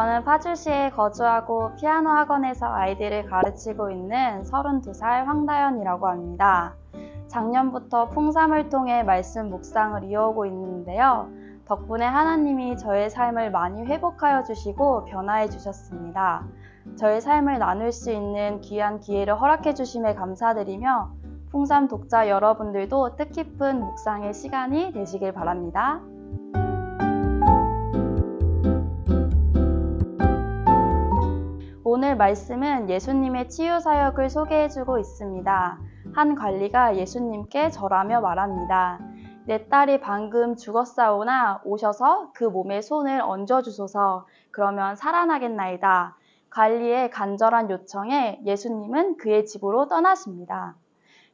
저는 파주시에 거주하고 피아노 학원에서 아이들을 가르치고 있는 32살 황다연이라고 합니다. 작년부터 풍삼을 통해 말씀 묵상을 이어오고 있는데요. 덕분에 하나님이 저의 삶을 많이 회복하여 주시고 변화해 주셨습니다. 저의 삶을 나눌 수 있는 귀한 기회를 허락해 주심에 감사드리며 풍삼 독자 여러분들도 뜻깊은 묵상의 시간이 되시길 바랍니다. 오늘 말씀은 예수님의 치유 사역을 소개해주고 있습니다. 한 관리가 예수님께 절하며 말합니다. 내 딸이 방금 죽었사오나 오셔서 그 몸에 손을 얹어주소서. 그러면 살아나겠나이다. 관리의 간절한 요청에 예수님은 그의 집으로 떠나십니다.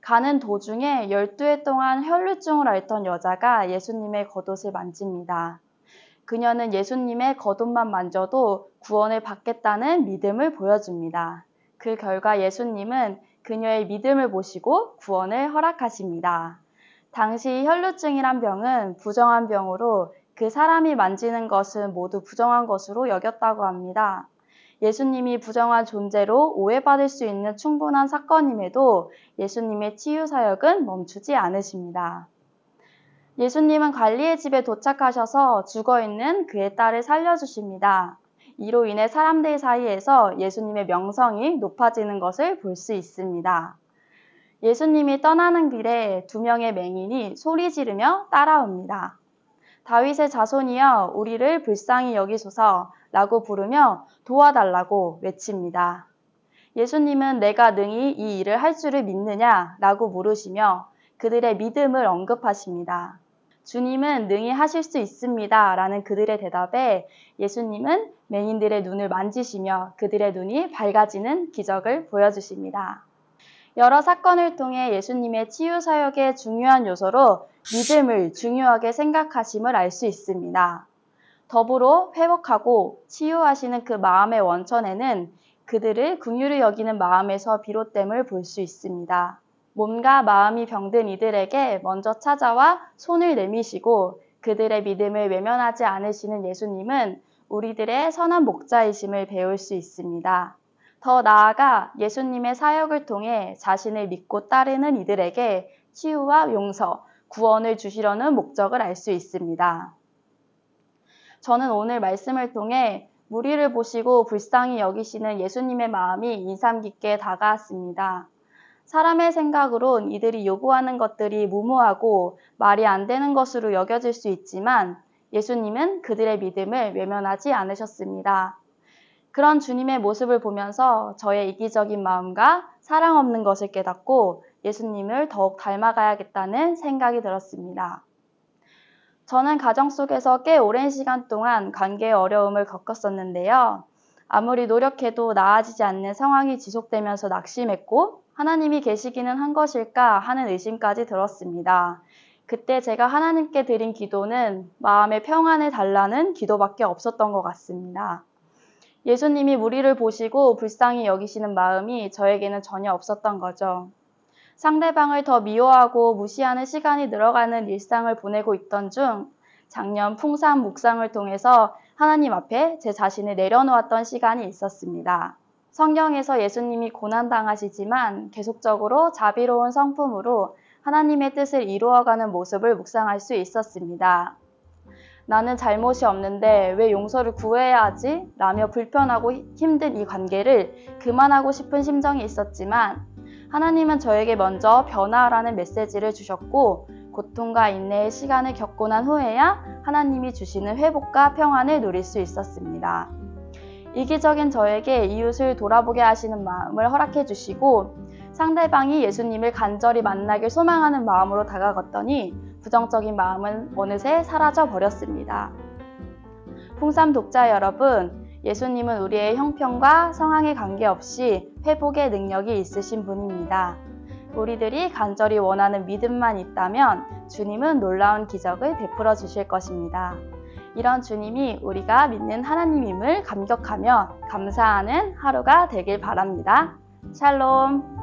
가는 도중에 12해 동안 혈루증을 앓던 여자가 예수님의 겉옷을 만집니다. 그녀는 예수님의 겉옷만 만져도 구원을 받겠다는 믿음을 보여줍니다. 그 결과 예수님은 그녀의 믿음을 보시고 구원을 허락하십니다. 당시 혈루증이란 병은 부정한 병으로 그 사람이 만지는 것은 모두 부정한 것으로 여겼다고 합니다. 예수님이 부정한 존재로 오해받을 수 있는 충분한 사건임에도 예수님의 치유 사역은 멈추지 않으십니다. 예수님은 관리의 집에 도착하셔서 죽어있는 그의 딸을 살려주십니다. 이로 인해 사람들 사이에서 예수님의 명성이 높아지는 것을 볼 수 있습니다. 예수님이 떠나는 길에 2명의 맹인이 소리 지르며 따라옵니다. 다윗의 자손이여 우리를 불쌍히 여기소서 라고 부르며 도와달라고 외칩니다. 예수님은 내가 능히 이 일을 할 줄을 믿느냐 라고 물으시며 그들의 믿음을 언급하십니다. 주님은 능히 하실 수 있습니다 라는 그들의 대답에 예수님은 맹인들의 눈을 만지시며 그들의 눈이 밝아지는 기적을 보여주십니다. 여러 사건을 통해 예수님의 치유 사역의 중요한 요소로 믿음을 중요하게 생각하심을 알 수 있습니다. 더불어 회복하고 치유하시는 그 마음의 원천에는 그들을 긍휼히 여기는 마음에서 비롯됨을 볼 수 있습니다. 몸과 마음이 병든 이들에게 먼저 찾아와 손을 내미시고 그들의 믿음을 외면하지 않으시는 예수님은 우리들의 선한 목자이심을 배울 수 있습니다. 더 나아가 예수님의 사역을 통해 자신을 믿고 따르는 이들에게 치유와 용서, 구원을 주시려는 목적을 알 수 있습니다. 저는 오늘 말씀을 통해 무리를 보시고 불쌍히 여기시는 예수님의 마음이 인상 깊게 다가왔습니다. 사람의 생각으론 이들이 요구하는 것들이 무모하고 말이 안 되는 것으로 여겨질 수 있지만 예수님은 그들의 믿음을 외면하지 않으셨습니다. 그런 주님의 모습을 보면서 저의 이기적인 마음과 사랑 없는 것을 깨닫고 예수님을 더욱 닮아가야겠다는 생각이 들었습니다. 저는 가정 속에서 꽤 오랜 시간 동안 관계의 어려움을 겪었었는데요. 아무리 노력해도 나아지지 않는 상황이 지속되면서 낙심했고 하나님이 계시기는 한 것일까 하는 의심까지 들었습니다. 그때 제가 하나님께 드린 기도는 마음의 평안을 달라는 기도밖에 없었던 것 같습니다. 예수님이 무리를 보시고 불쌍히 여기시는 마음이 저에게는 전혀 없었던 거죠. 상대방을 더 미워하고 무시하는 시간이 늘어가는 일상을 보내고 있던 중 작년 풍삼 묵상을 통해서 하나님 앞에 제 자신을 내려놓았던 시간이 있었습니다. 성경에서 예수님이 고난당하시지만 계속적으로 자비로운 성품으로 하나님의 뜻을 이루어가는 모습을 묵상할 수 있었습니다. 나는 잘못이 없는데 왜 용서를 구해야 하지? 라며 불편하고 힘든 이 관계를 그만하고 싶은 심정이 있었지만 하나님은 저에게 먼저 변화하라는 메시지를 주셨고 고통과 인내의 시간을 겪고 난 후에야 하나님이 주시는 회복과 평안을 누릴 수 있었습니다. 이기적인 저에게 이웃을 돌아보게 하시는 마음을 허락해 주시고 상대방이 예수님을 간절히 만나길 소망하는 마음으로 다가갔더니 부정적인 마음은 어느새 사라져 버렸습니다. 풍삼 독자 여러분, 예수님은 우리의 형편과 상황에 관계없이 회복의 능력이 있으신 분입니다. 우리들이 간절히 원하는 믿음만 있다면 주님은 놀라운 기적을 베풀어 주실 것입니다. 이런 주님이 우리가 믿는 하나님임을 감격하며 감사하는 하루가 되길 바랍니다. 샬롬.